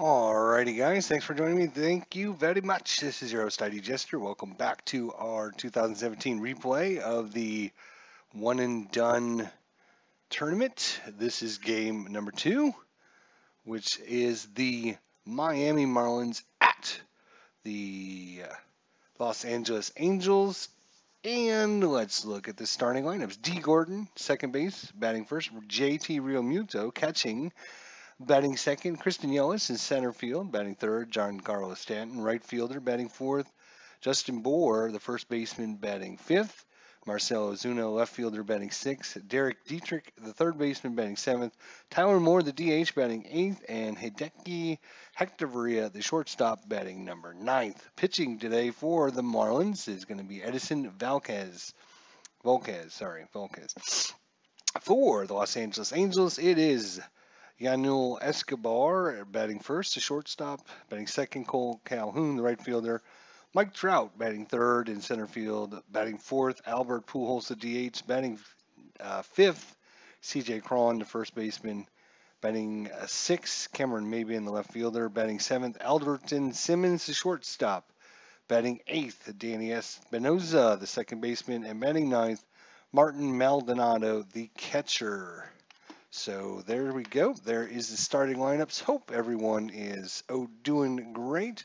Alrighty, guys, thanks for joining me. Thank you very much. This is your host, ID Jester. Welcome back to our 2017 replay of the One and Done tournament. This is game number 2, which is the Miami Marlins at the Los Angeles Angels. And let's look at the starting lineups. D. Gordon, second base, batting first. JT Realmuto, catching. Batting second, Kristen Yelich in center field. Batting third, Giancarlo Stanton, right fielder. Batting fourth, Justin Bour, the first baseman, batting fifth. Marcell Ozuna, left fielder, batting sixth. Derek Dietrich, the third baseman, batting seventh. Tyler Moore, the DH, batting eighth. And Hideki Hectoria, the shortstop, batting number ninth. Pitching today for the Marlins is going to be Edison Volquez. For the Los Angeles Angels, it is Yanuel Escobar batting first, the shortstop. Batting second, Cole Calhoun, the right fielder. Mike Trout batting third in center field. Batting fourth, Albert Pujols, the DH. Batting fifth, CJ Cron, the first baseman. Batting sixth, Cameron Mabian, the left fielder. Batting seventh, Alderton Simmons, the shortstop. Batting eighth, Danny Espinoza, the second baseman. And batting ninth, Martin Maldonado, the catcher. So there we go. There is the starting lineups. Hope everyone is doing great.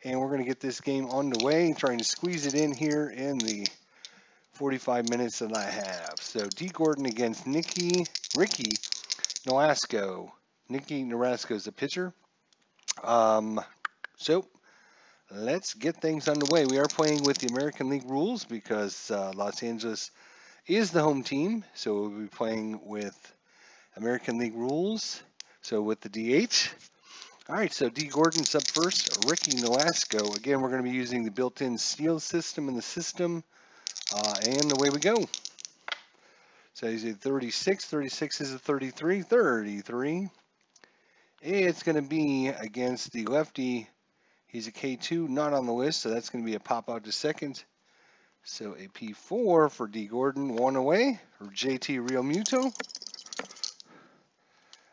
And we're going to get this game on the way, trying to squeeze it in here in the 45 minutes that I have. So D. Gordon against Ricky Nolasco. Nicky Nolasco is the pitcher. So let's get things underway. We are playing with the American League rules because Los Angeles is the home team. So we'll be playing with American League rules. So with the DH. All right, so D. Gordon's up first. Ricky Nolasco. Again, we're going to be using the built-in steal system in the system. And away we go. So he's a 36. 36 is a 33. 33. It's going to be against the lefty. He's a K2, not on the list, so that's going to be a pop out to second. So a P4 for D. Gordon, one away. Or JT Realmuto.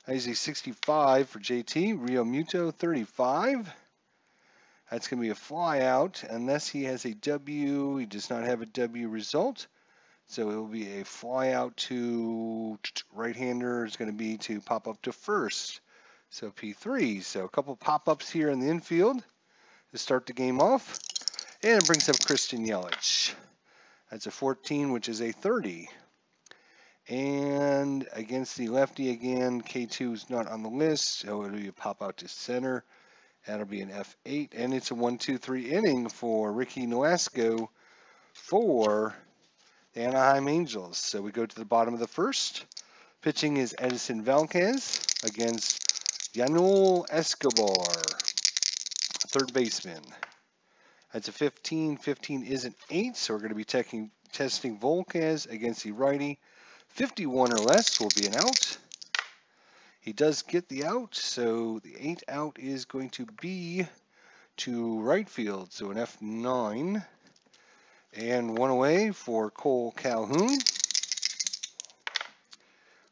He's a 65 for JT. Realmuto, 35. That's going to be a fly out unless he has a W. He does not have a W result. So it will be a fly out to right-hander is going to be to pop up to first. So P3. So a couple pop-ups here in the infield to start the game off. And it brings up Kristen Yelich. That's a 14, which is a 30. And against the lefty again, K2 is not on the list, so it'll be a pop out to center. That'll be an F8, and it's a 1-2-3 inning for Ricky Nolasco for the Anaheim Angels. So we go to the bottom of the first. Pitching is Edison Volquez against Yanuel Escobar, third baseman. That's a 15. 15 is an 8, so we're going to be testing Volquez against the righty. 51 or less will be an out. He does get the out, so the 8 out is going to be to right field, so an F9. And one away for Cole Calhoun.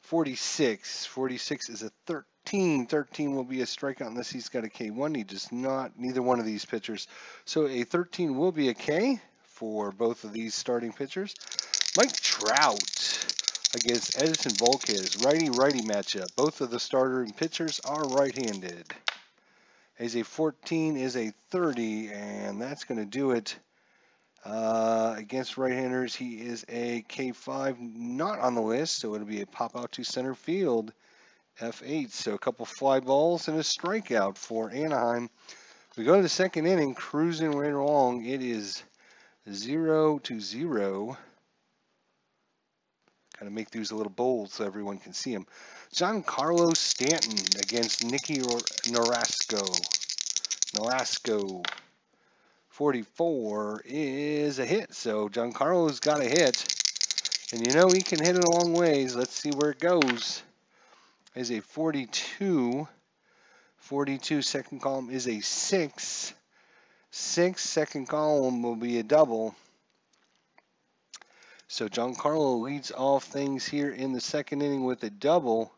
46. 46 is a 13. 13 will be a strikeout unless he's got a K1. He does not, neither one of these pitchers. So a 13 will be a K for both of these starting pitchers. Mike Trout against Edison Volquez, righty-righty matchup. Both of the starting pitchers are right-handed. As a 14 is a 30, and that's going to do it. Against right-handers, he is a K5, not on the list, so it'll be a pop-out to center field, F8. So a couple fly balls and a strikeout for Anaheim. We go to the second inning, cruising right along. It is 0-0. Kind of make these a little bold so everyone can see him. Giancarlo Stanton against Nicky Nolasco. 44 is a hit, so Giancarlo's got a hit. And you know he can hit it a long ways. Let's see where it goes. Is a 42. 42 second column is a 6. 6 second column will be a double. So Giancarlo leads off things here in the second inning with a double.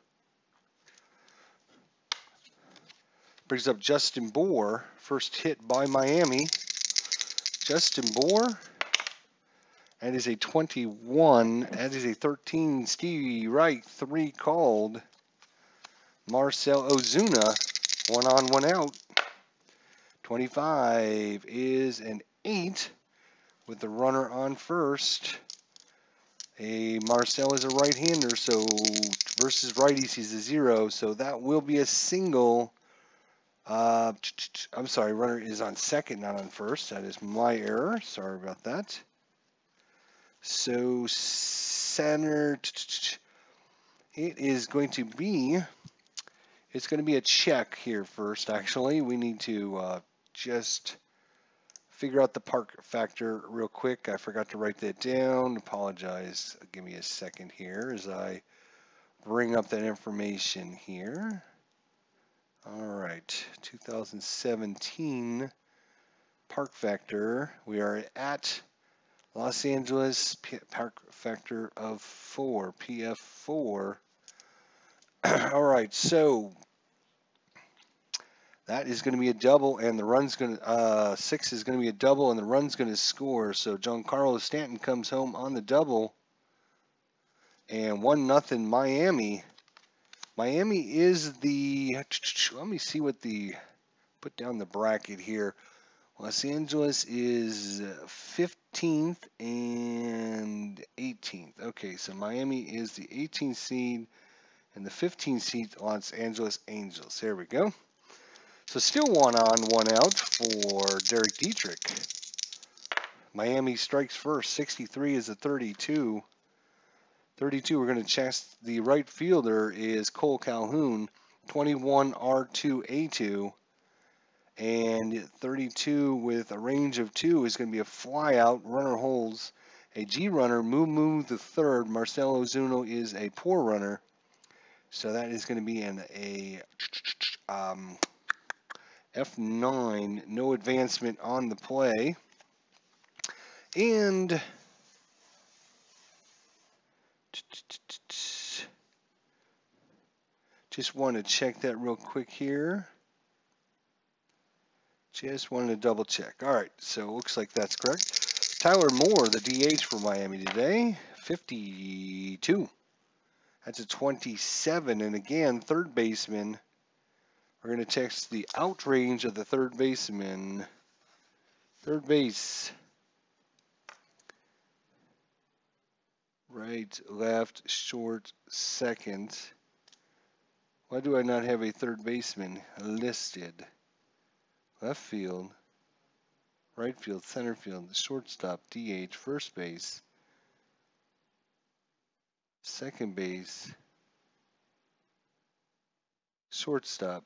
Brings up Justin Bour. First hit by Miami. Justin Bour. That is a 21. That is a 13. Stevie Wright, 3 called. Marcell Ozuna, 1 on, 1 out. 25 is an 8 with the runner on first. Marcell is a right-hander, so versus righties, he's a 0, so that will be a single. I'm sorry, runner is on second, not on first. That is my error. Sorry about that. So center, it is going to be, it's going to be a check here first, actually. We need to just figure out the park factor real quick. I forgot to write that down. Apologize. Give me a second here as I bring up that information here. All right, 2017 park factor. We are at Los Angeles park factor of 4, PF4. All right, so that is going to be a double, and the run's going to 6 is going to be a double, and the run's going to score. So Giancarlo Stanton comes home on the double, and 1-0 Miami. Miami is the. Let me see what the. Put down the bracket here. Los Angeles is 15th and 18th. Okay, so Miami is the 18th seed, and the 15th seed Los Angeles Angels. There we go. So still 1 on, 1 out for Derek Dietrich. Miami strikes first. 63 is a 32. 32, we're going to check. The right fielder is Cole Calhoun. 21 R2A2. And 32 with a range of 2 is going to be a fly out. Runner holds a G runner. Moo the third. Marcell Ozuna is a poor runner. So that is going to be a F9. No advancement on the play. And just want to check that real quick here. Just wanted to double check. All right, so it looks like that's correct. Tyler Moore, the DH for Miami today, 52. That's a 27. And again, third baseman. We're going to text the out range of the third baseman. Third base. Right, left, short, second. Why do I not have a third baseman listed? Left field, right field, center field, shortstop, DH, first base, second base, shortstop.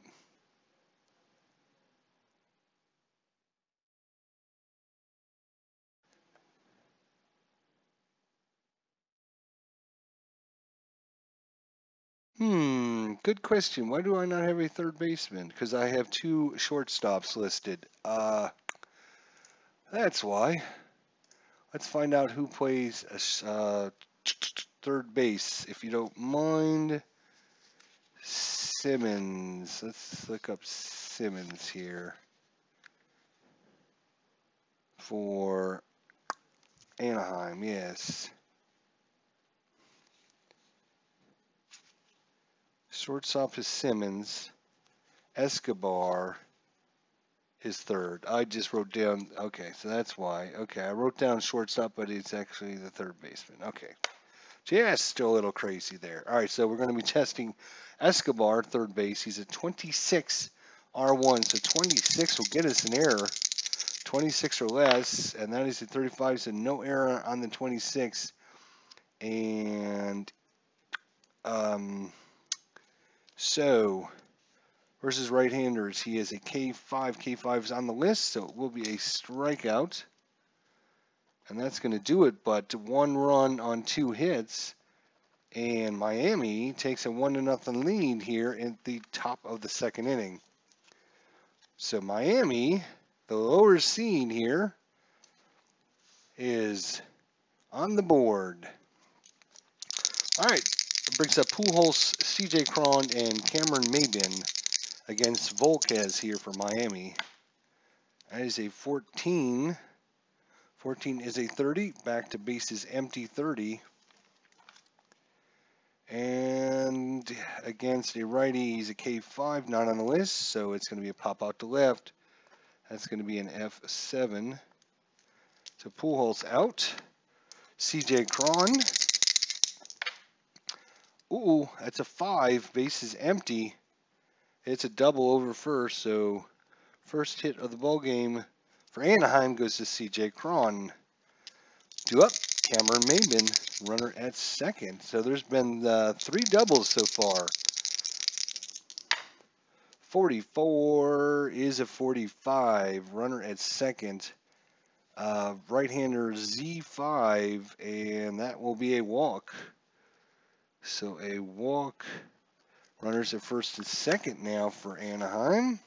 Good question. Why do I not have a third baseman? Because I have 2 shortstops listed. That's why. Let's find out who plays third base, if you don't mind. Simmons. Let's look up Simmons here for Anaheim. Yes. Shortstop is Simmons. Escobar is third. I just wrote down, okay, so that's why. Okay, I wrote down shortstop, but it's actually the third baseman. Okay. Just still a little crazy there. All right, so we're going to be testing Escobar, third base. He's a 26 R1, so 26 will get us an error. 26 or less, and that is a 35, so no error on the 26. And so versus right-handers, he is a K5. K5 is on the list, so it will be a strikeout. And that's going to do it, but 1 run on 2 hits. And Miami takes a 1-0 lead here at the top of the second inning. So Miami, the lower seed here, is on the board. All right, it brings up Pujols, C.J. Cron, and Cameron Maybin against Volquez here for Miami. That is a 14. 14 is a 30. Back to bases empty 30. And against a righty, he's a K5, not on the list, so it's going to be a pop out to left. That's going to be an F7. So Pujols out. CJ Cron. Ooh, that's a 5. Bases empty. It's a double over first, so first hit of the ball game for Anaheim goes to CJ Cron. 2 up. Cameron Maben, runner at second. So there's been 3 doubles so far. 44 is a 45. Runner at second. Right-hander Z5, and that will be a walk. So a walk. Runners at first and second now for Anaheim.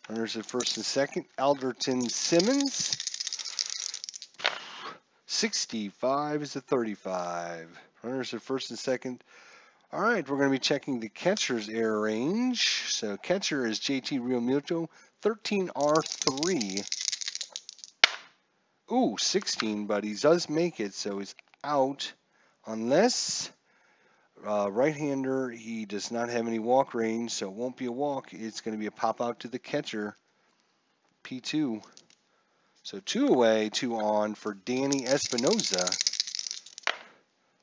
Runners at first and second. Alderton Simmons. 65 is a 35. Runners at first and second. All right, we're going to be checking the catcher's error range. So catcher is JT Realmuto, 13R3. Ooh, 16, but he does make it, so he's out. Unless right-hander, he does not have any walk range, so it won't be a walk. It's going to be a pop out to the catcher, P2. So 2 away, 2 on for Danny Espinosa.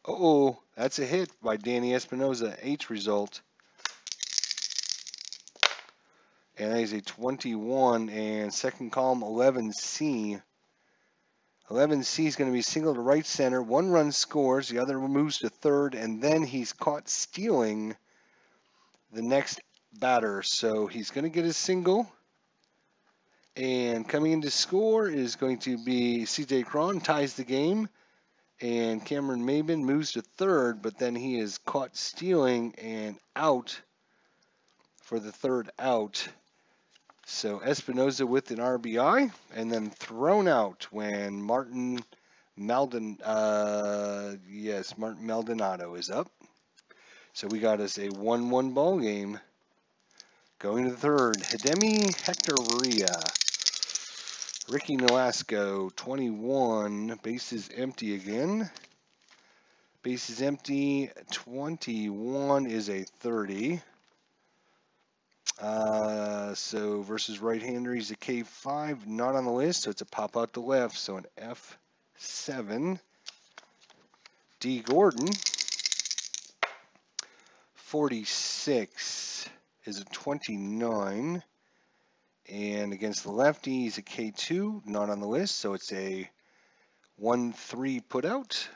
Uh-oh, that's a hit by Danny Espinosa, H result. And that is a 21, and second column 11C. 11C is going to be single to right center. 1 run scores, the other moves to third, and then he's caught stealing the next batter. So he's going to get a single. And coming in to score is going to be CJ Cron, ties the game. And Cameron Maben moves to third, but then he is caught stealing and out for the third out. So Espinosa with an RBI, and then thrown out when Martin Maldonado is up. So we got us a 1-1 ball game. Going to the third, Hidemi Hectoria. Ricky Nolasco, 21, bases empty again. Bases empty, 21 is a 30. So versus right-hander, he's a K5, not on the list, so it's a pop out to left, so an F7. D. Gordon, 46 is a 29. And against the lefty, he's a K2, not on the list, so it's a 1-3 put out.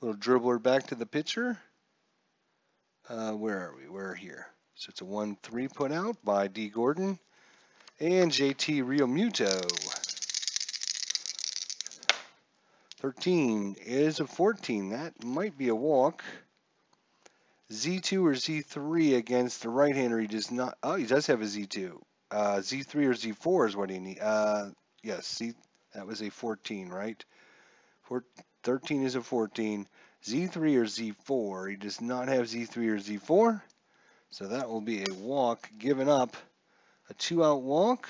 Little dribbler back to the pitcher. Where are we? We're here. So it's a 1-3 put out by D. Gordon. And JT Realmuto. 13 is a 14. That might be a walk. Z2 or Z3 against the right-hander. He does not. Oh, he does have a Z2. Z3 or Z4 is what he needs. Yes, that was a 14, right? 13 is a 14. Z3 or Z4. He does not have Z3 or Z4. So that will be a walk given up. A 2-out walk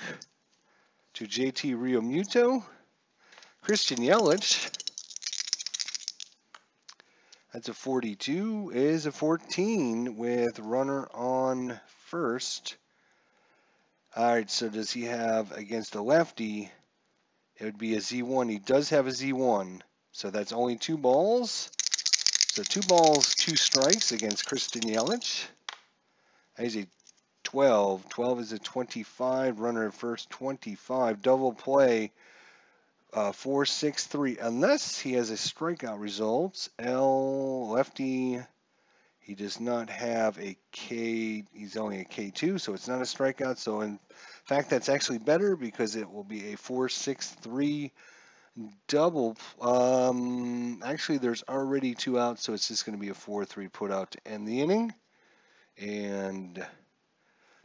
to JT Realmuto. Christian Yelich. That's a 42. Is a 14 with runner on first. All right, so does he have against a lefty? It would be a Z1. He does have a Z1. So that's only 2 balls. So 2 balls, 2 strikes against Christian Yelich. He's a 12. 12 is a 25. Runner at first, 25. Double play, 4-6-3. Unless he has a strikeout results. L, lefty, he does not have a K. He's only a K2, so it's not a strikeout. So in fact, that's actually better because it will be a 4-6-3 double. Actually, there's already 2 outs, so it's just going to be a 4-3 put out to end the inning. And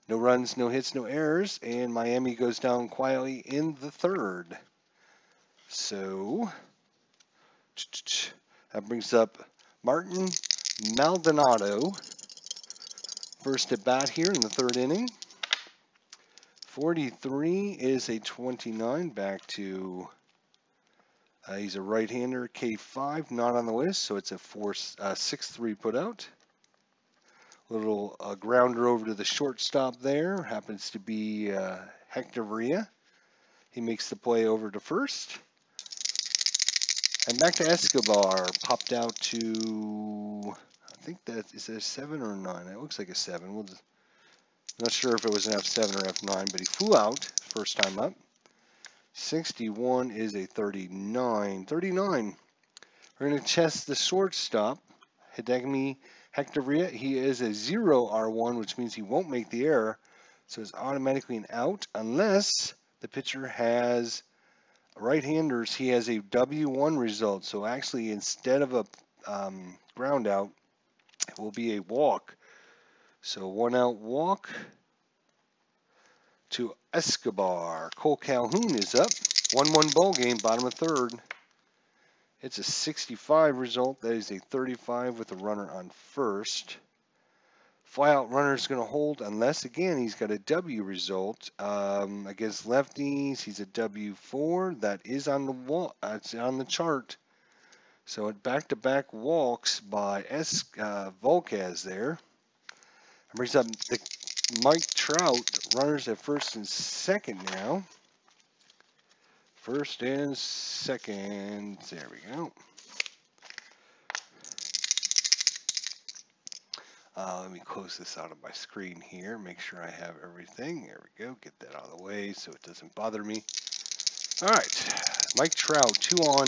no runs, no hits, no errors, and Miami goes down quietly in the third. So that brings up Martin Maldonado, First at bat here in the third inning. 43 is a 29. Back to, he's a right-hander, K5, not on the list, so it's a 6-3 put out. Little grounder over to the shortstop there. Happens to be Hector Villa. He makes the play over to first. And back to Escobar. Popped out to, I think that, is it a 7 or a 9? It looks like a 7. Not sure if it was an F7 or F9, but he flew out first time up. 61 is a 39. 39. We're going to test the shortstop, Hidegami Hector Villa. He is a 0 R1, which means he won't make the error. So it's automatically an out unless the pitcher has right-handers. He has a W1 result. So actually, instead of a ground out, it will be a walk. So 1 out walk to Escobar. Cole Calhoun is up. 1-1 ball game, bottom of third. It's a 65 result. That is a 35 with a runner on first. Flyout runner is going to hold unless, again, he's got a W result. Against lefties, he's a W4. That is on the wall. It's on the chart. So it back-to-back walks by Volquez there. Brings up the Mike Trout. Runners at first and second now. First and second. There we go. Let me close this out of my screen here. Make sure I have everything. There we go. Get that out of the way so it doesn't bother me. All right. Mike Trout, 2 on,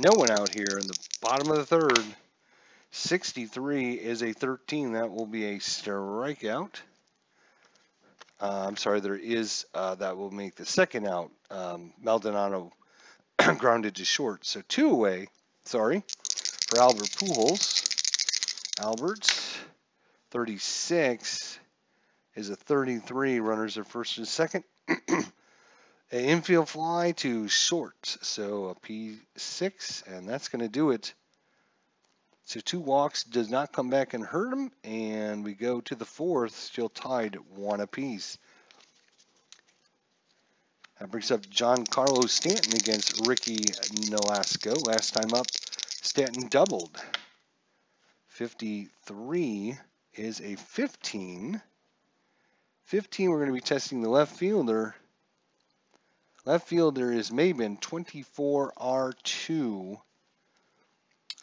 no one out here in the bottom of the third. 63 is a 13. That will be a strikeout. I'm sorry, there is, that will make the second out. Maldonado grounded to short. So 2 away, sorry, for Albert Pujols. Albert, 36 is a 33. Runners are first and second. An infield fly to short. So a P6, and that's going to do it. So 2 walks does not come back and hurt him, and we go to the fourth, still tied 1 apiece. That brings up Giancarlo Stanton against Ricky Nolasco. Last time up, Stanton doubled. 53 is a 15. 15, we're going to be testing the left fielder. Left fielder is Maben, 24 R2.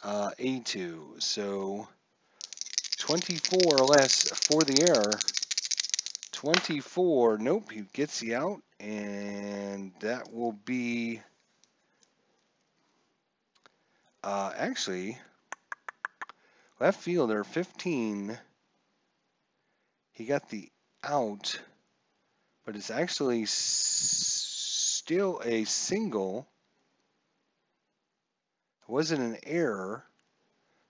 A2, so 24 or less for the error. 24, nope, he gets the out, and that will be, actually, left fielder, 15, he got the out, but it's actually still a single. It wasn't an error.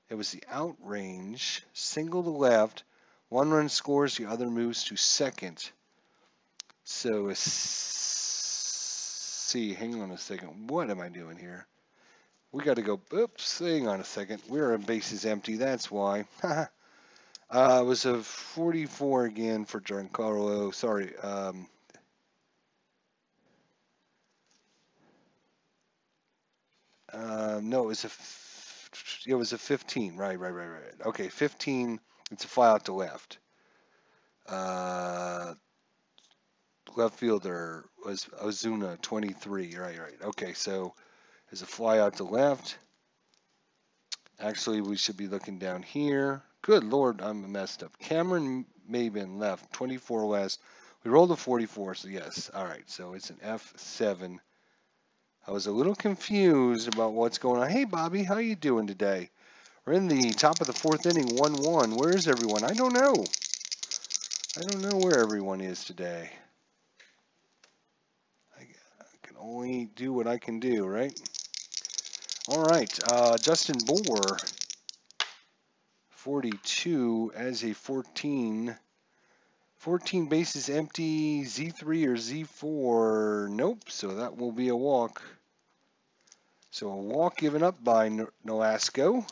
It was the out range. Single to left. 1 run scores. The other moves to second. So, see, hang on a second. What am I doing here? We got to go. Oops, hang on a second. We're on bases empty. That's why. It was a 44 again for Giancarlo. Sorry. No, it was a 15. Right. Okay, 15. It's a fly out to left. Left fielder was Ozuna, 23. Right. Okay, so there's a fly out to left. Actually, we should be looking down here. Good Lord, I'm messed up. Cameron Maben left, 24 less. We rolled a 44, so yes. All right, so it's an F7. I was a little confused about what's going on. Hey, Bobby, how you doing today? We're in the top of the fourth inning, 1-1. Where is everyone? I don't know. I don't know where everyone is today. I can only do what I can do, right? All right, Justin Bohr, 42 as a 14. 14 bases empty, Z3 or Z4. Nope, so that will be a walk. So a walk given up by Nolasco.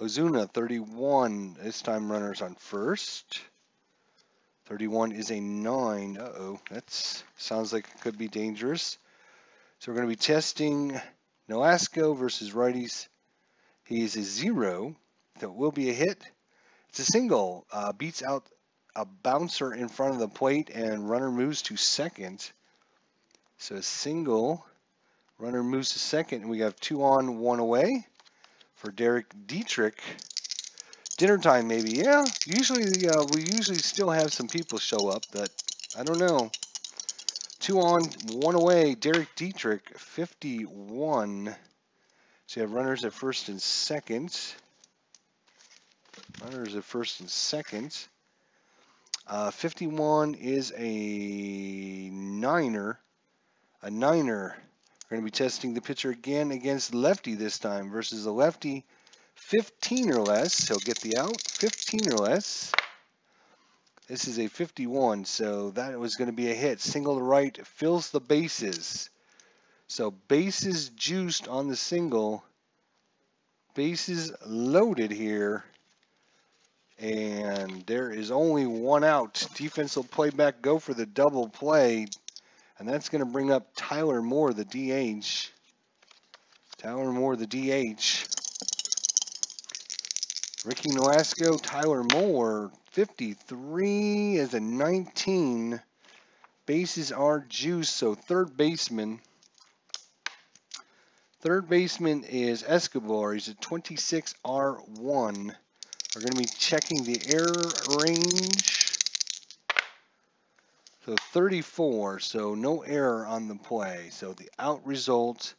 Ozuna, 31. This time runners on first. 31 is a 9. Uh-oh, that sounds like it could be dangerous. So we're going to be testing Nolasco versus righties. He is a 0, so it will be a hit. It's a single. Beats out a bouncer in front of the plate, and runner moves to second. So a single. Runner moves to second, and we have 2 on, 1 away for Derek Dietrich. Dinner time, maybe. Yeah, usually we usually still have some people show up, but I don't know. 2 on, 1 away. Derek Dietrich, 51. So you have runners at first and second. Runners at first and second. 51 is a niner. A niner. We're going to be testing the pitcher again against lefty this time versus a lefty. 15 or less, he'll get the out. 15 or less. This is a 51, so that was going to be a hit. Single to right, fills the bases. So bases juiced on the single. Bases loaded here. And there is only 1 out. Defense will play back, go for the double play. And that's going to bring up Tyler Moore, the DH. Tyler Moore, the DH. Ricky Nolasco, Tyler Moore, 53 is a 19. Bases are juiced, so third baseman. Third baseman is Escobar. He's a 26R1. We're going to be checking the error range. So 34, so no error on the play. So the out result,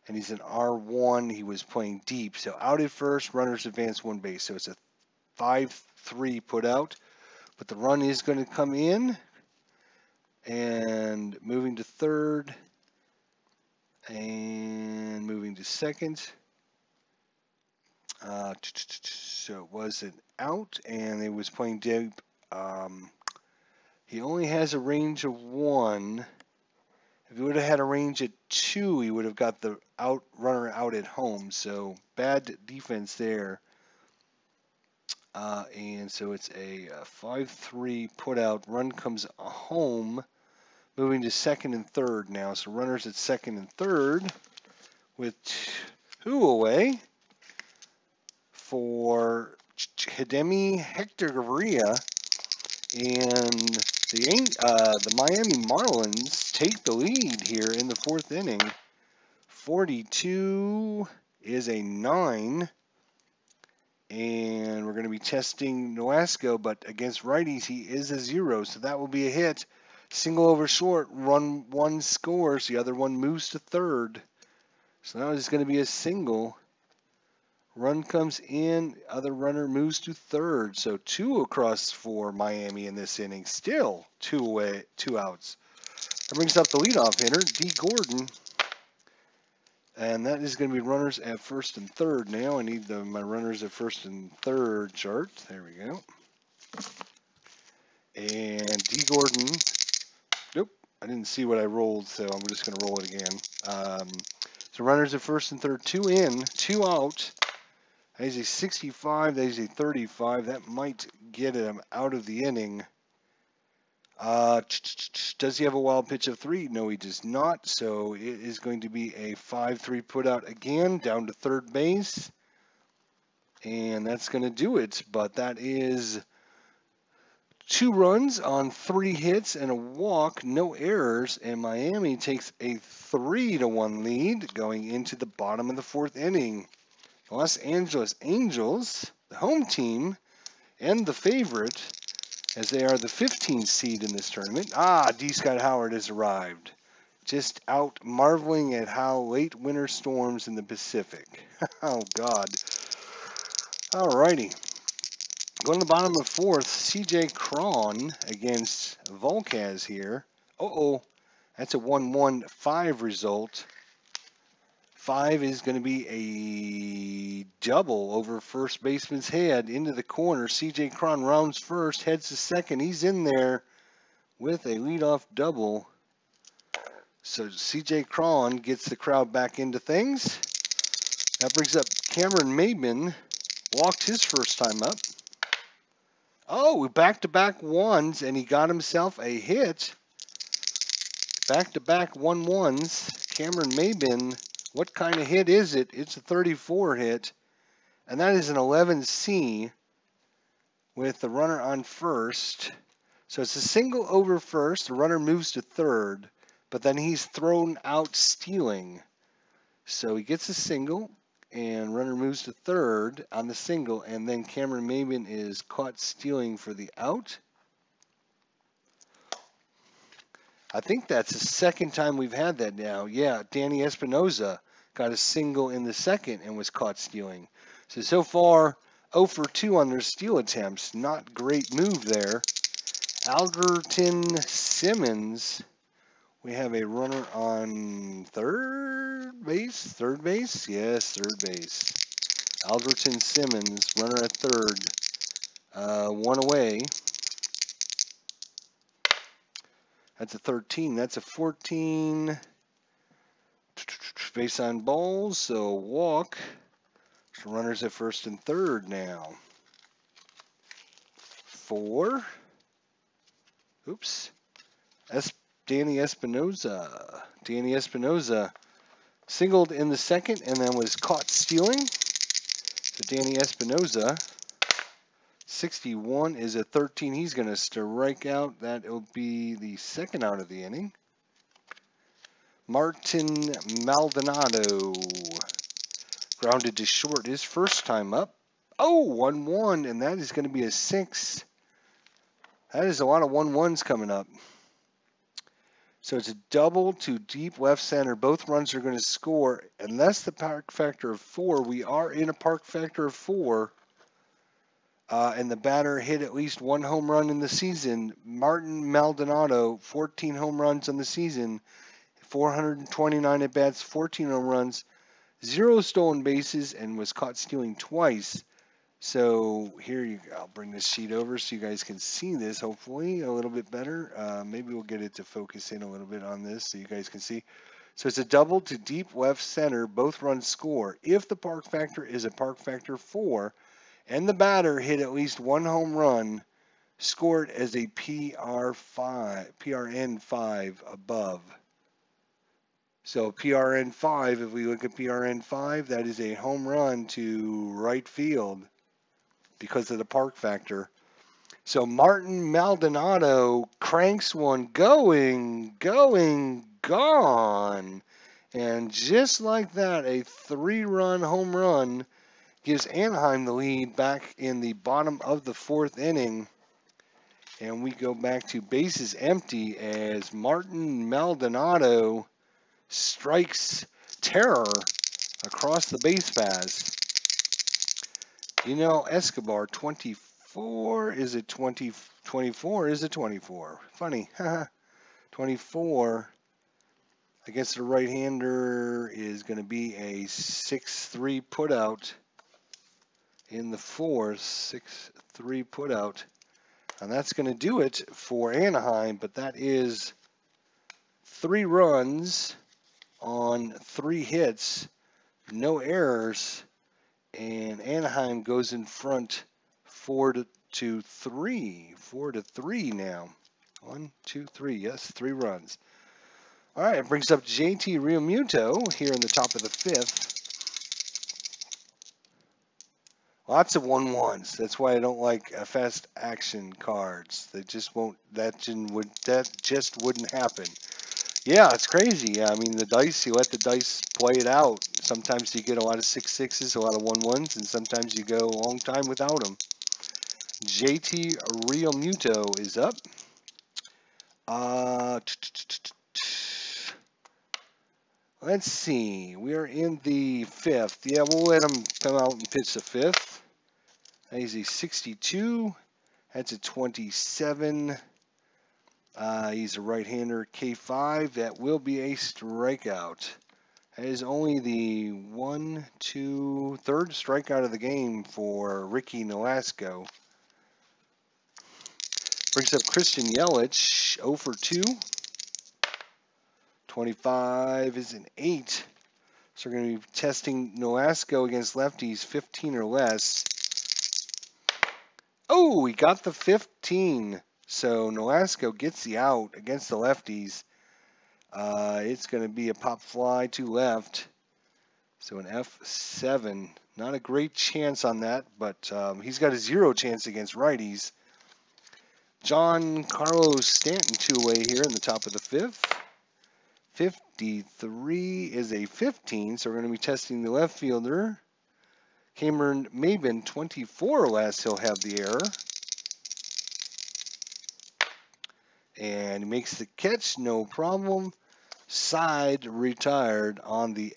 and he's an R1. He was playing deep. So out at first, runners advance 1 base. So it's a 5-3 put out. But the run is going to come in. And moving to third. And moving to second. So it was an out, and it was playing deep. He only has a range of 1. If he would have had a range at 2, he would have got the out runner out at home. So bad defense there. And so it's a 5-3 put out. Run comes home. Moving to second and third now. So runners at second and third with 2 away for Hidemi Hector Gaviria. And the Miami Marlins take the lead here in the 4th inning. 42 is a 9. And we're going to be testing Nolasco, but against righties, he is a 0. So that will be a hit. Single over short, run 1 scores, the other one moves to third. So now it's going to be a single. Run comes in, other runner moves to third. So 2 across for Miami in this inning. Still 2 away, 2 outs. That brings up the leadoff hitter, D. Gordon. And that is going to be runners at first and third now. I need my runners at first and third chart. There we go. And D. Gordon. Nope, I didn't see what I rolled, so I'm just going to roll it again. So runners at first and third, 2 in, 2 out. That is a 65, that is a 35. That might get him out of the inning. Does he have a wild pitch of 3? No, he does not. So it is going to be a 5-3 put out again, down to third base. And that's going to do it. But that is 2 runs on 3 hits and a walk, no errors, and Miami takes a 3-1 lead going into the bottom of the 4th inning. Los Angeles Angels, the home team, and the favorite, as they are the 15th seed in this tournament. D. Scott Howard has arrived. Just out marveling at how late winter storms in the Pacific. Oh, God. Alrighty. Going to the bottom of the 4th, C.J. Cron against Volquez here. That's a 1-1-5 result. 5 is going to be a double over first baseman's head into the corner. C.J. Cron rounds first, heads to second. He's in there with a leadoff double. So C.J. Cron gets the crowd back into things. That brings up Cameron Maben Walked his first time up. Oh, back-to-back ones, and he got himself a hit. Back-to-back 1-1s. Cameron Maben, what kind of hit is it? It's a 34 hit, and that is an 11C with the runner on first. So it's a single over first. The runner moves to third, but then he's thrown out stealing. So he gets a single, and runner moves to third on the single, and then Cameron Maben is caught stealing for the out. I think that's the second time we've had that now. Yeah, Danny Espinoza got a single in the second and was caught stealing. So far, 0 for 2 on their steal attempts. Not great move there. Algerton Simmons, we have a runner on third base? Third base? Yes, third base. Algerton Simmons, runner at third. One away. That's a 13. That's a 14. Base on balls, so walk. So runners at first and third now. 4. Oops. Danny Espinoza. Danny Espinoza singled in the second and then was caught stealing. So Danny Espinoza, 61 is a 13. He's going to strike out. That will be the second out of the inning. Martin Maldonado grounded to short his first time up. Oh, 1-1, and that is going to be a 6. That is a lot of 1-1s coming up. So it's a double to deep left center. Both runs are going to score. Unless the park factor of 4, we are in a park factor of 4. And the batter hit at least 1 home run in the season. Martin Maldonado, 14 home runs in the season, 429 at bats, 14 home runs, 0 stolen bases, and was caught stealing twice. So here, I'll bring this sheet over so you guys can see this, hopefully, a little bit better. Maybe we'll get it to focus in a little bit on this so you guys can see. So it's a double to deep left center. Both runs score. If the park factor is a park factor 4, and the batter hit at least 1 home run, scored as a PRN 5 above. So PRN 5, if we look at PRN 5, that is a home run to right field because of the park factor. So Martin Maldonado cranks one going, gone. And just like that, a 3-run home run gives Anaheim the lead back in the bottom of the 4th inning. And we go back to bases empty as Martin Maldonado strikes terror across the base paths. You know, Escobar, 24, is it 20, 24, is it 24? Funny, 24 against the right-hander is going to be a 6-3 putout in the 4th, 6-3 putout. And that's going to do it for Anaheim, but that is 3 runs on 3 hits, no errors, and Anaheim goes in front 4-3. 4-3 now. 1, 2, 3. Yes, 3 runs. All right, it brings up JT Realmuto here in the top of the 5th. Lots of 1-1s. That's why I don't like fast action cards. They just won't. That just wouldn't happen. Yeah, it's crazy. I mean, the dice, you let the dice play it out. Sometimes you get a lot of 6-6s, a lot of 1-1s, and sometimes you go a long time without them. JT Realmuto is up. Let's see. We are in the 5th. Yeah, we'll let him come out and pitch the 5th. He's a 62. That's a 27. He's a right-hander, K5. That will be a strikeout. That is only the third strikeout of the game for Ricky Nolasco. Brings up Christian Yelich, 0 for 2. 25 is an 8. So we're going to be testing Nolasco against lefties, 15 or less. Ooh, we got the 15. So Nolasco gets the out against the lefties. It's going to be a pop fly to left. So an F7. Not a great chance on that, but he's got a 0 chance against righties. John Carlos Stanton 2 away here in the top of the 5th. 53 is a 15, so we're going to be testing the left fielder. Cameron Maben, 24 or less, he'll have the error. And he makes the catch, no problem. Side retired on the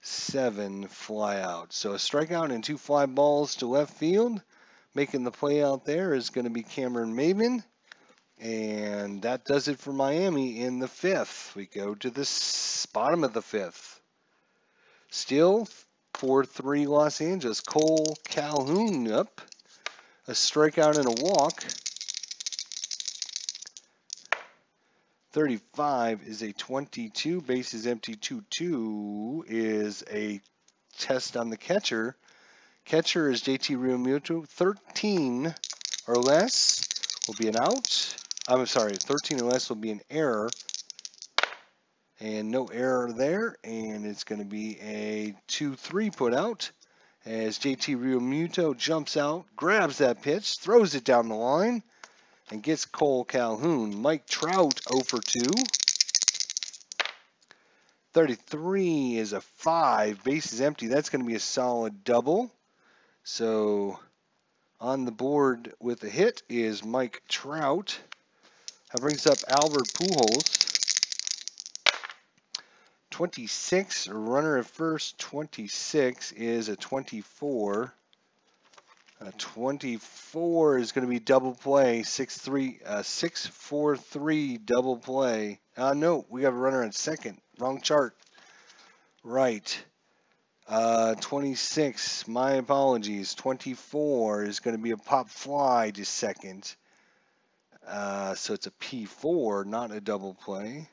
F7 fly out. So a strikeout and 2 fly balls to left field. Making the play out there is going to be Cameron Maben. And that does it for Miami in the 5th. We go to the bottom of the 5th. Still 4-3 Los Angeles. Cole Calhoun up. A strikeout and a walk. 35 is a 22. Bases empty. 2-2 is a test on the catcher. Catcher is JT Realmuto. 13 or less will be an out. I'm sorry, 13 or less will be an error. And no error there. And it's going to be a 2-3 put out as JT Realmuto jumps out, grabs that pitch, throws it down the line, and gets Cole Calhoun. Mike Trout 0 for 2. 33 is a 5. Bases empty. That's going to be a solid double. So on the board with a hit is Mike Trout. That brings up Albert Pujols. 26, runner at first. 26 is a 24. 24 is going to be double play. 6-4-3 double play. No, we got a runner at second. Wrong chart. Right. 26, my apologies. 24 is going to be a pop fly to second. So it's a P4, not a double play.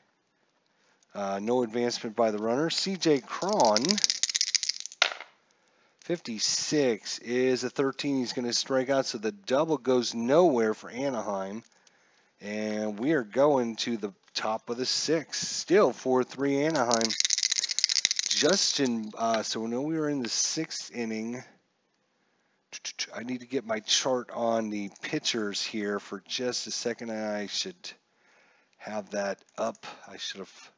No advancement by the runner. CJ Cron, 56 is a 13. He's going to strike out, so the double goes nowhere for Anaheim. And we are going to the top of the 6th. Still 4-3 Anaheim. Justin, so we know we were in the 6th inning. I need to get my chart on the pitchers here for just a second. I should have that up. I should have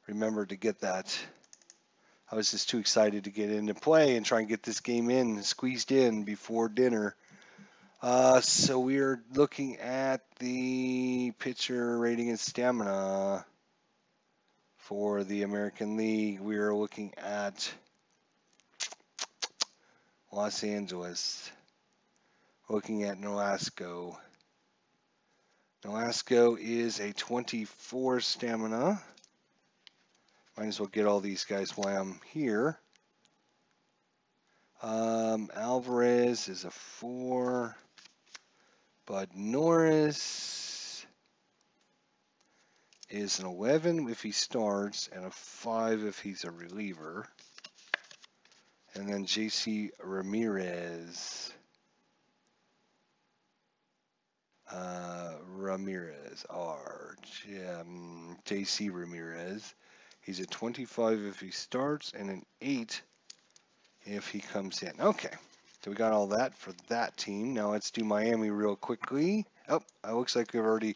remembered to get that. I was just too excited to get into play and try and get this game in, squeezed in before dinner. So we are looking at the pitcher rating and stamina for the American League. We are looking at Los Angeles. Looking at Nolasco. Nolasco is a 24 stamina. Might as well get all these guys while I'm here. Alvarez is a 4. Bud Norris is an 11 if he starts and a 5 if he's a reliever. And then JC Ramirez. JC Ramirez. He's a 25 if he starts and an 8 if he comes in. Okay, so we got all that for that team. Now let's do Miami real quickly. Oh, it looks like we've already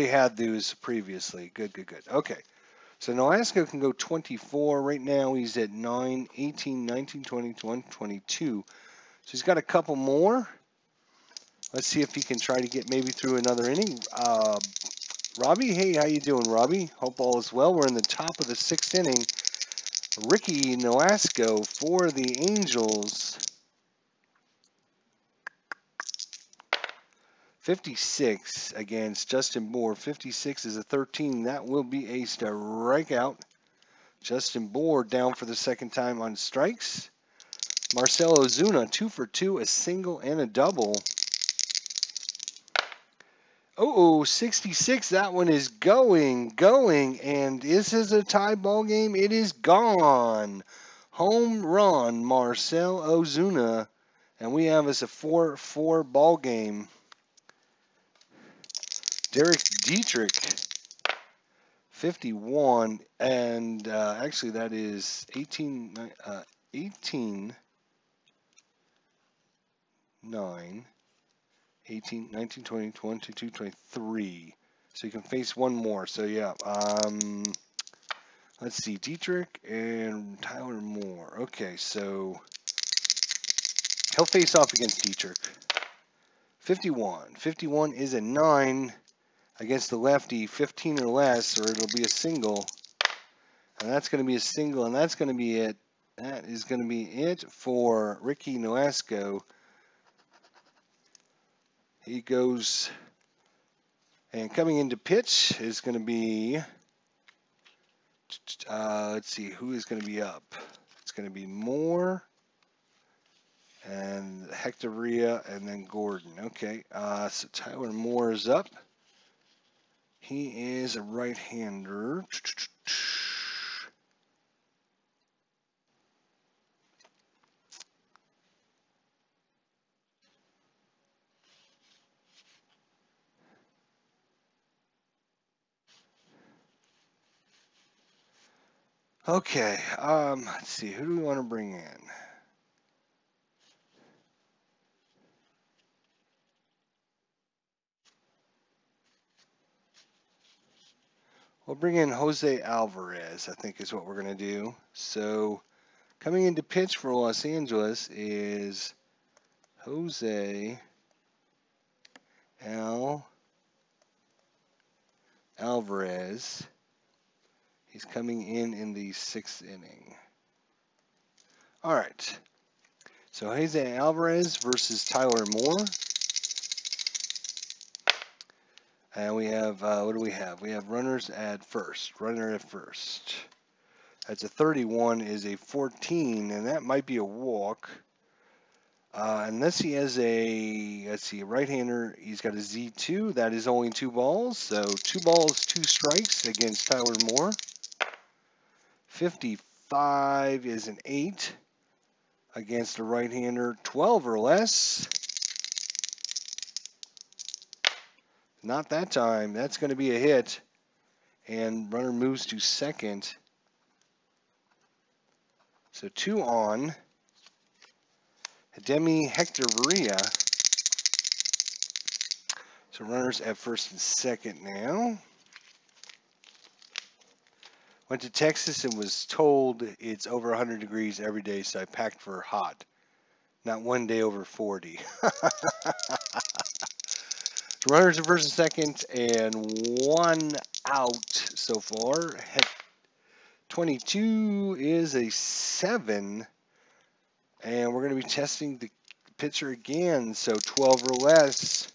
had those previously. Good. Okay, so Nolasco can go 24. Right now he's at 9, 18, 19, 20, 21, 22. So he's got a couple more. Let's see if he can try to get maybe through another inning. Robbie, hey, how you doing, Robbie? Hope all is well. We're in the top of the 6th inning. Ricky Nolasco for the Angels. 56 against Justin Bour. 56 is a 13. That will be a strikeout. Justin Bour down for the second time on strikes. Marcell Ozuna, 2 for 2, a single and a double. 66. That one is going. And is this a tie ball game? It is gone. Home run, Marcell Ozuna. And we have as a 4-4 ball game. Derek Dietrich, 51, and actually that is 18, 9, 18, 19, 20, 21, 22, 23. So you can face one more. So yeah, let's see, Dietrich and Tyler Moore. Okay, so he'll face off against Dietrich. 51. 51 is a 9 against the lefty, 15 or less, or it'll be a single. And that's going to be a single, and that's going to be it. That is going to be it for Ricky Nolasco. He goes, and coming into pitch is going to be, let's see, who is going to be up? It's going to be Moore and Hector Ria and then Gordon. Okay, so Tyler Moore is up. He is a right-hander. Okay, let's see, who do we want to bring in? We'll bring in Jose Alvarez, I think is what we're going to do. So coming into pitch for Los Angeles is Jose Alvarez. He's coming in the 6th inning. All right. So Jose Alvarez versus Tyler Moore. And we have, what do we have? We have runners at first. Runner at first. That's a 31 is a 14, and that might be a walk. Unless he has a, let's see, a right-hander, he's got a Z2. That is only 2 balls. So 2 balls, 2 strikes against Tyler Moore. 55 is an 8 against a right-hander. 12 or less. Not that time. That's going to be a hit. And runner moves to second. So 2 on. Demi Hector Varia. So runners at first and second now. Went to Texas and was told it's over 100 degrees every day, so I packed for hot. Not one day over 40. So runners at first and second, and 1 out so far. 22 is a 7. And we're going to be testing the pitcher again, so 12 or less.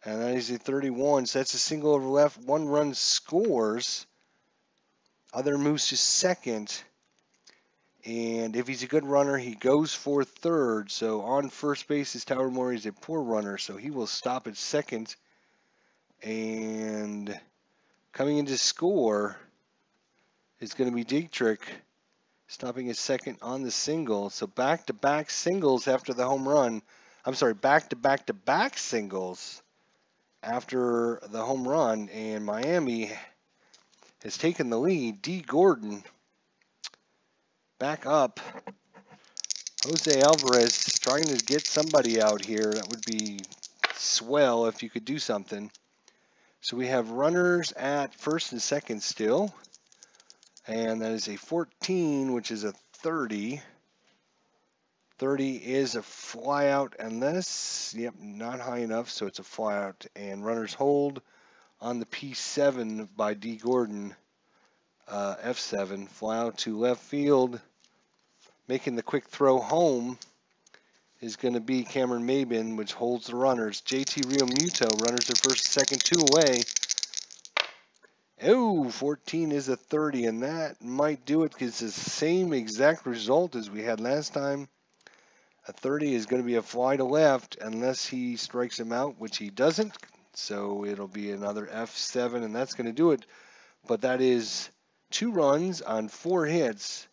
And that is a 31, so that's a single over left. 1 run scores. Other moves to second. And if he's a good runner, he goes for third. So on first base is Tyler Moore. He's a poor runner, so he will stop at second. And coming into score is going to be Dietrich, stopping at second on the single. So back-to-back singles after the home run. I'm sorry, back-to-back-to-back singles after the home run. And Miami has taken the lead. D. Gordon back up. Jose Alvarez trying to get somebody out here. That would be swell if you could do something. So we have runners at first and second still. And that is a 14, which is a 30. 30 is a flyout, and this, yep, not high enough, so it's a flyout. And runners hold on the P7 by D. Gordon, F7. Flyout to left field. Making the quick throw home is going to be Cameron Mabin, which holds the runners. JT Realmuto, runners at first and second, 2 away. Oh, 14 is a 30, and that might do it because it's the same exact result as we had last time. A 30 is going to be a fly to left unless he strikes him out, which he doesn't. So it'll be another F7, and that's going to do it. But that is 2 runs on 4 hits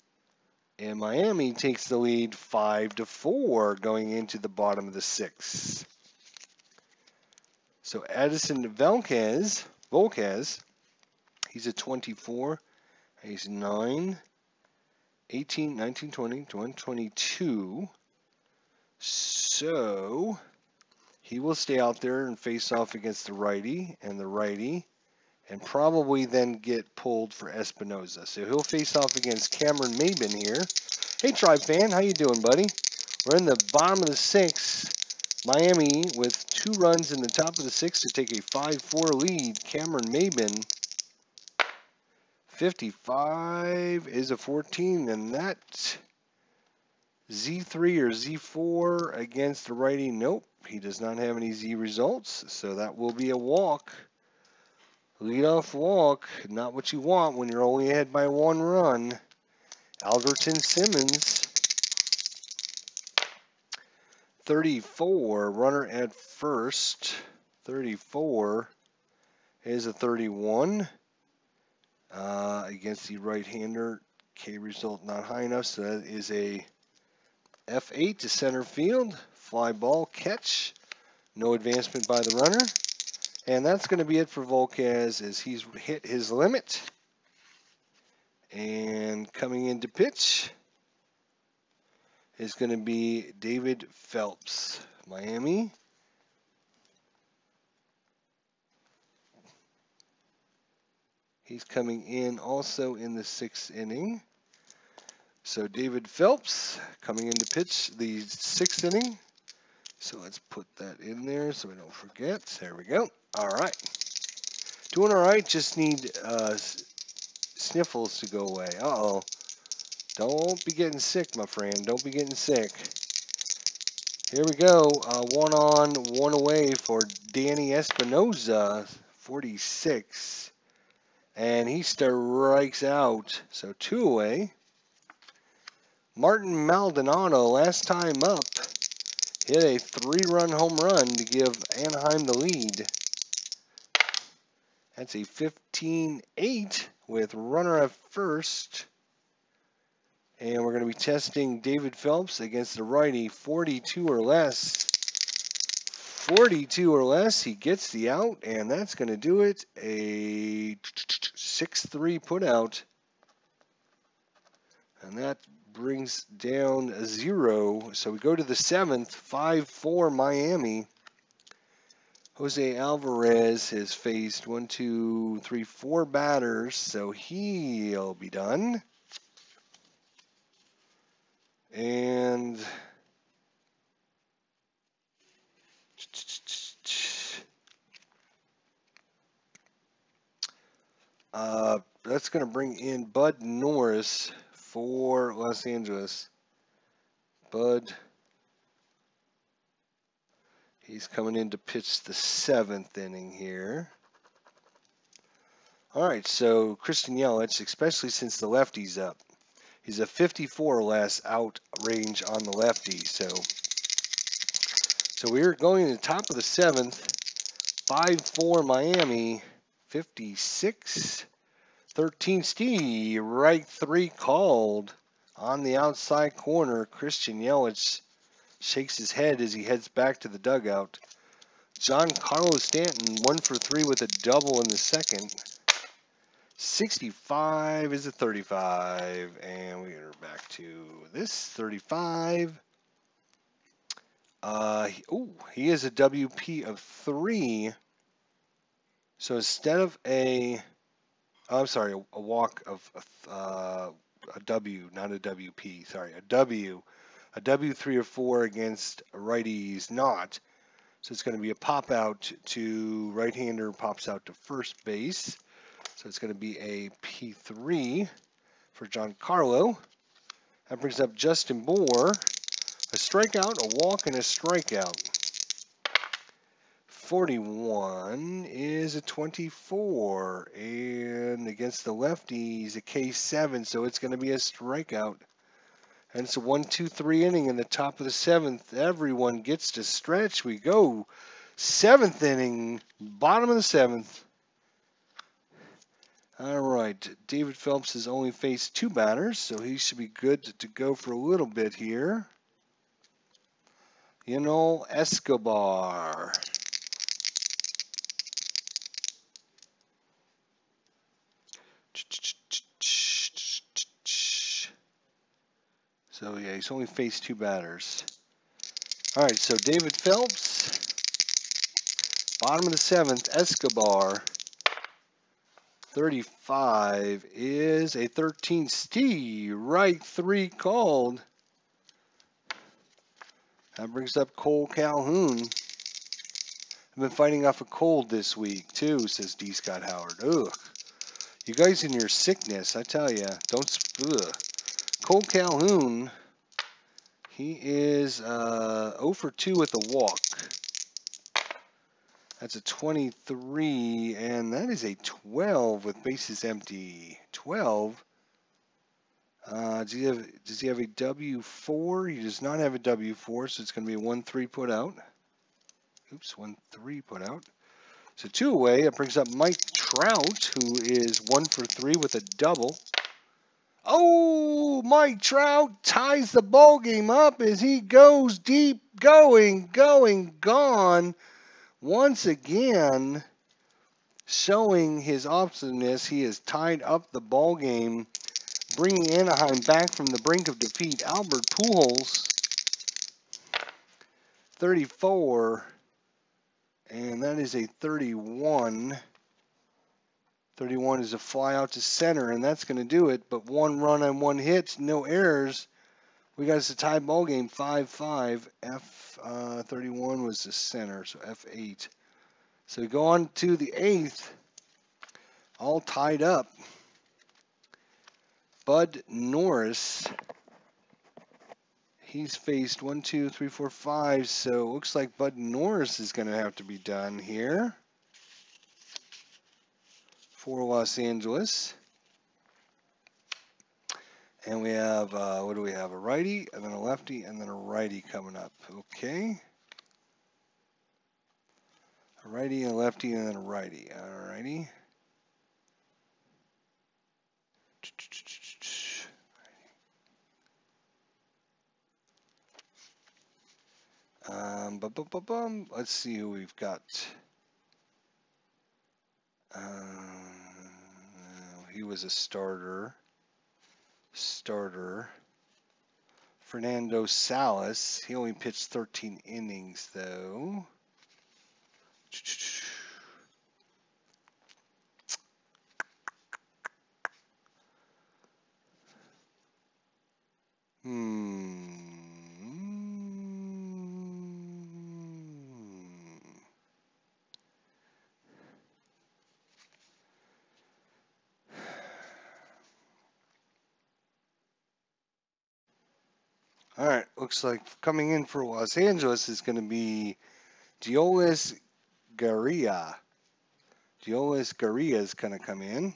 And Miami takes the lead 5-4 going into the bottom of the 6th. So Addison Volquez, he's a 24. He's 9, 18, 19, 20, 21, 22. So he will stay out there and face off against the righty, and probably then get pulled for Espinoza. So he'll face off against Cameron Maben here. Hey, Tribe fan, how you doing, buddy? We're in the bottom of the 6th. Miami with 2 runs in the top of the 6th to take a 5-4 lead. Cameron Maben, 55 is a 14, and that Z3 or Z4 against the righty. Nope, he does not have any Z results, so that will be a walk. Leadoff walk, not what you want when you're only ahead by 1 run. Algerton Simmons, 34, runner at first. 34 is a 31 against the right-hander. K result not high enough, so that is a F8 to center field. Fly ball catch. No advancement by the runner. And that's going to be it for Volquez as he's hit his limit. And coming in to pitch is going to be David Phelps, Miami. He's coming in also in the 6th inning. So David Phelps coming in to pitch the 6th inning. So let's put that in there so we don't forget. There we go. All right. Doing all right. Just need sniffles to go away. Uh-oh. Don't be getting sick, my friend. Don't be getting sick. Here we go. 1 on, 1 away for Danny Espinoza, 46. And he strikes out. So 2 away. Martin Maldonado, last time up, hit a 3-run home run to give Anaheim the lead. That's a 15-8 with runner at first. And we're going to be testing David Phelps against the righty, 42 or less. 42 or less, he gets the out, and that's going to do it. A 6-3 put out. And that brings down a 0. So we go to the 7th, 5-4 Miami. Jose Alvarez has faced 4 batters, so he'll be done. And that's going to bring in Bud Norris for Los Angeles. Bud, he's coming in to pitch the 7th inning here. All right, so Christian Yelich, especially since the lefty's up, he's a 54 or less out range on the lefty. So we're going to the top of the 7th, 5-4 Miami, 56. 13 Steve, right 3 called on the outside corner. Christian Yelich shakes his head as he heads back to the dugout. Giancarlo Stanton 1 for 3 with a double in the 2nd. 65 is a 35, and we are back to this 35. He is a WP of 3. So instead of a walk of a W, not a WP. Sorry, a W 3 or 4 against righties not. So it's going to be a pop out to right-hander, pops out to first base. So it's going to be a P3 for Giancarlo. That brings up Justin Bour. A strikeout, a walk, and a strikeout. 41 is a 24, and against the lefties, a K7, so it's going to be a strikeout. And it's a 1-2-3 inning in the top of the 7th. Everyone gets to stretch. We go 7th inning, bottom of the 7th. All right, David Phelps has only faced 2 batters, so he should be good to go for a little bit here. Escobar. So yeah, he's only faced 2 batters. All right, so David Phelps, bottom of the 7th, Escobar. 35 is a 13 Steve, right 3 called. That brings up Cole Calhoun. I've been fighting off a cold this week too, says D. Scott Howard. Ugh. You guys in your sickness, I tell ya, don't. Ugh. Cole Calhoun, he is 0 for 2 with a walk. That's a 23, and that is a 12 with bases empty. 12. Does he have a W4? He does not have a W4, so it's going to be a 1-3 put out. Oops, 1-3 put out. So 2 away. It brings up Mike Trout, who is 1 for 3 with a double. Oh, Mike Trout ties the ball game up as he goes deep, gone. Once again, showing his awesomeness, he has tied up the ball game, bringing Anaheim back from the brink of defeat. Albert Pujols, 34, and that is a 31. 31 is a fly out to center, and that's going to do it. But 1 run on 1 hit, no errors. We got us a tie ball game, 5-5. F31 was the center, so F8. So we go on to the 8th, all tied up. Bud Norris, he's faced 1, 2, 3, 4, 5. So it looks like Bud Norris is going to have to be done here for Los Angeles. And we have, what do we have? A righty, and then a lefty, and then a righty coming up. Okay. A righty, a lefty, and then a righty. All righty. Let's see who we've got. He was a starter. Fernando Salas. He only pitched 13 innings, though. All right, looks like coming in for Los Angeles is going to be Diolis Garcia. Diolis Garcia is going to come in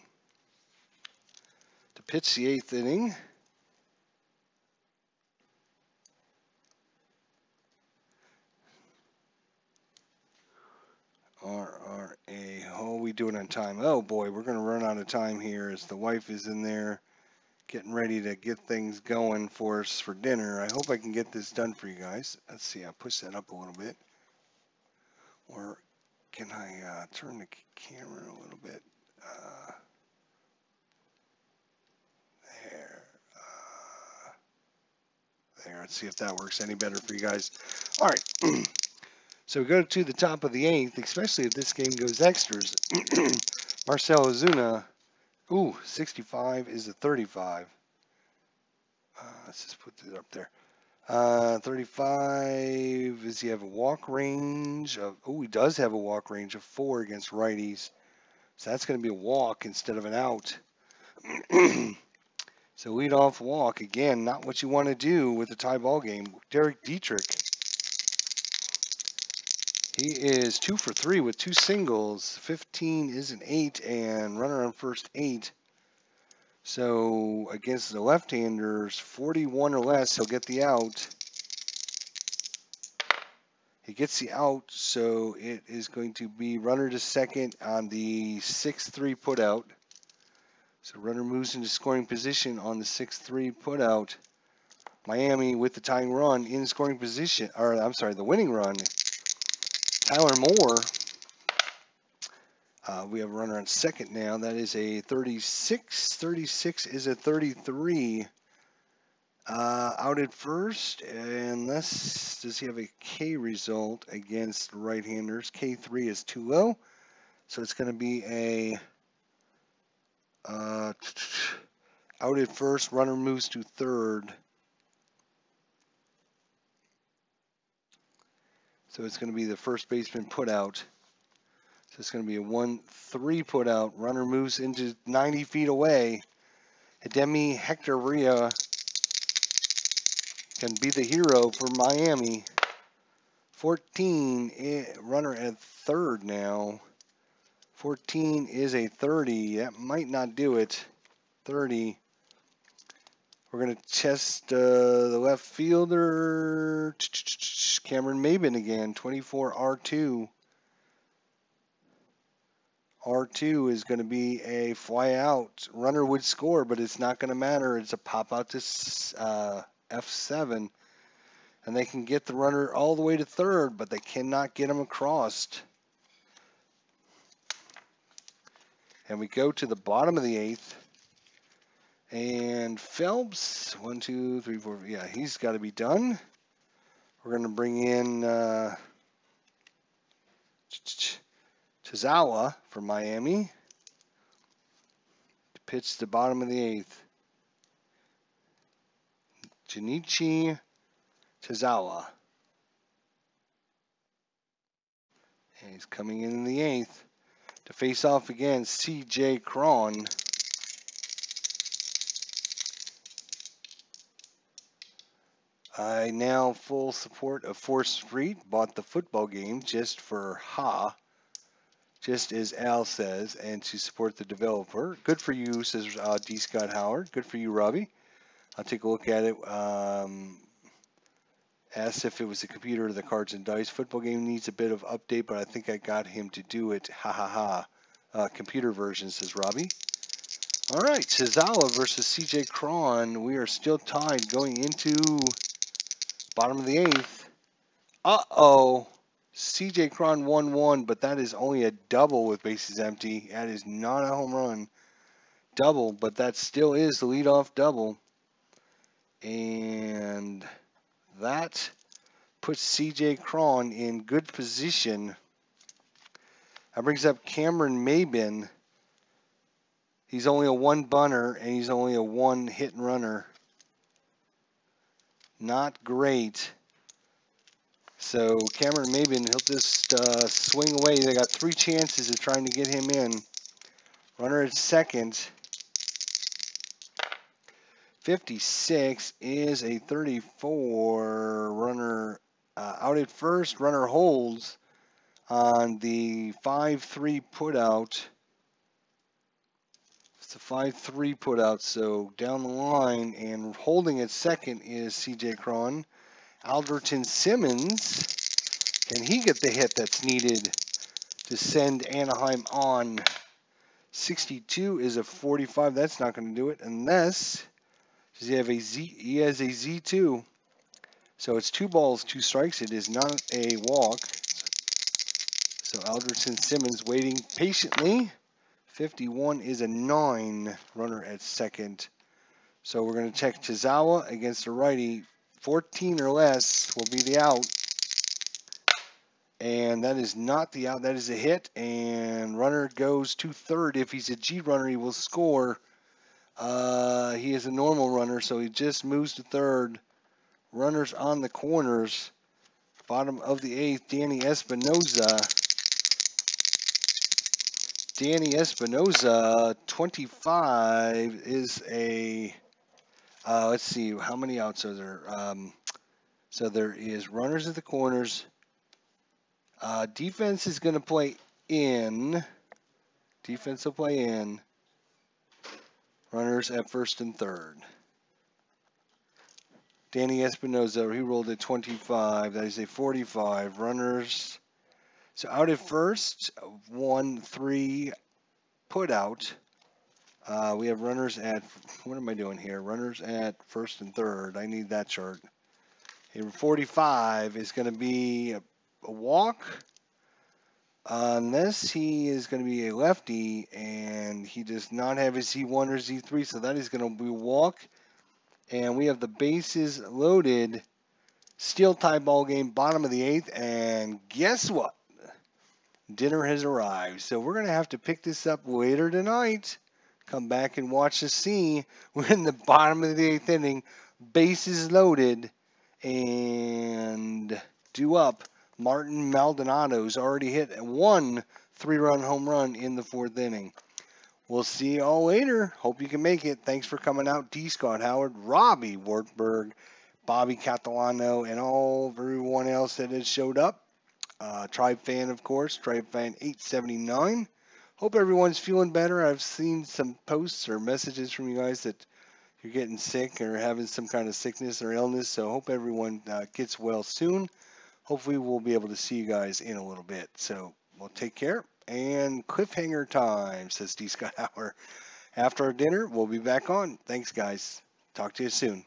to pitch the 8th inning. RRA. Oh, we doing on time. Oh boy, we're going to run out of time here as the wife is in there getting ready to get things going for us for dinner. I hope I can get this done for you guys. Let's see, I'll push that up a little bit. Or can I turn the camera a little bit? There. There, let's see if that works any better for you guys. All right. So we go to the top of the 8th, especially if this game goes extras. Marcell Ozuna. Ooh, 65 is a 35. Let's just put it up there. 35, does he have a walk range of, oh, he does have a walk range of 4 against righties. So that's going to be a walk instead of an out. So lead off walk, again, not what you want to do with a tie ball game. Derek Dietrich, he is 2 for 3 with 2 singles. 15 is an 8, and runner on first 8. So against the left-handers, 41 or less, he'll get the out. He gets the out, so it is going to be runner to second on the 6-3 put out. So runner moves into scoring position on the 6-3 putout. Miami with the tying run in scoring position, or I'm sorry, the winning run. Tyler Moore. We have a runner on second now. That is a 36. 36 is a 33. Out at first, unless does he have a K result against right-handers? K3 is too low, so it's going to be a out at first. Runner moves to third, so it's going to be the first baseman put out. So it's going to be a 1-3 put out. Runner moves into 90 feet away. Hidemi Hectoria can be the hero for Miami. 14, runner at third now. 14 is a 30. That might not do it. 30. We're going to test the left fielder. Cameron Maben again. 24 R2. R2 is going to be a fly out. Runner would score, but it's not going to matter. It's a pop out to F7. And they can get the runner all the way to third, but they cannot get him across. And we go to the bottom of the eighth. And Phelps, 1, 2, 3, 4. Yeah, he's got to be done. We're going to bring in Tazawa for Miami to pitch the bottom of the eighth. Junichi Tazawa. And he's coming in the eighth to face off against C.J. Cron. I now full support of 4th Street. Bought the football game just for just as Al says, and to support the developer. Good for you, says D. Scott Howard. Good for you, Robbie. I'll take a look at it. Asked if it was the computer or the cards and dice. Football game needs a bit of update, but I think I got him to do it. Ha ha ha. Computer version, says Robbie. All right, Tazawa versus C.J. Cron. We are still tied going into bottom of the eighth. Uh-oh. C.J. Cron 1-1, but that is only a double with bases empty. That is not a home run. Double, but that still is the leadoff double. And that puts C.J. Cron in good position. That brings up Cameron Maben. He's only a 1-bunter, and he's only a 1-hit runner. Not great. So Cameron Maben, he'll just swing away. They got 3 chances of trying to get him in. Runner at second. 56 is a 34. Runner out at first. Runner holds on the 5-3 putout. It's a 5-3 putout, so down the line, and holding at second is C.J. Cron. Alderton Simmons, can he get the hit that's needed to send Anaheim on? 62 is a 45. That's not going to do it unless does he have a Z. He has a Z2. So it's 2 balls, 2 strikes. It is not a walk. So Alderton Simmons waiting patiently. 51 is a 9. Runner at second. So we're going to check Tazawa against a righty. 14 or less will be the out. And that is not the out. That is a hit. And runner goes to third. If he's a G runner, he will score. He is a normal runner, so he just moves to third. Runners on the corners. Bottom of the eighth, Danny Espinoza. Danny Espinoza, 25 is a... let's see, how many outs are there? So there is runners at the corners. Defense is going to play in. Defense will play in. Runners at first and third. Danny Espinoza, he rolled at 25. That is a 45. Runners. So out at first, 1-3 put out. We have runners at, what am I doing here? Runners at first and third. I need that chart. Here, 45 is going to be a walk. Unless he is going to be a lefty and he does not have his Z1 or Z3, so that is going to be a walk. And we have the bases loaded. Steel tie ball game, bottom of the 8th. And guess what? Dinner has arrived. So we're going to have to pick this up later tonight. Come back and watch us see. We're in the bottom of the 8th inning. Bases loaded. And due up. Martin Maldonado's already hit one 3-run home run in the 4th inning. We'll see you all later. Hope you can make it. Thanks for coming out. D. Scott Howard, Robbie Wartburg, Bobby Catalano, and everyone else that has showed up. Tribe fan, of course, Tribe fan 879. Hope everyone's feeling better. I've seen some posts or messages from you guys that you're getting sick or having some kind of sickness or illness. So hope everyone gets well soon. Hopefully we'll be able to see you guys in a little bit. So we'll take care. And cliffhanger time, says D. Scott Hauer. After our dinner, we'll be back on. Thanks, guys. Talk to you soon.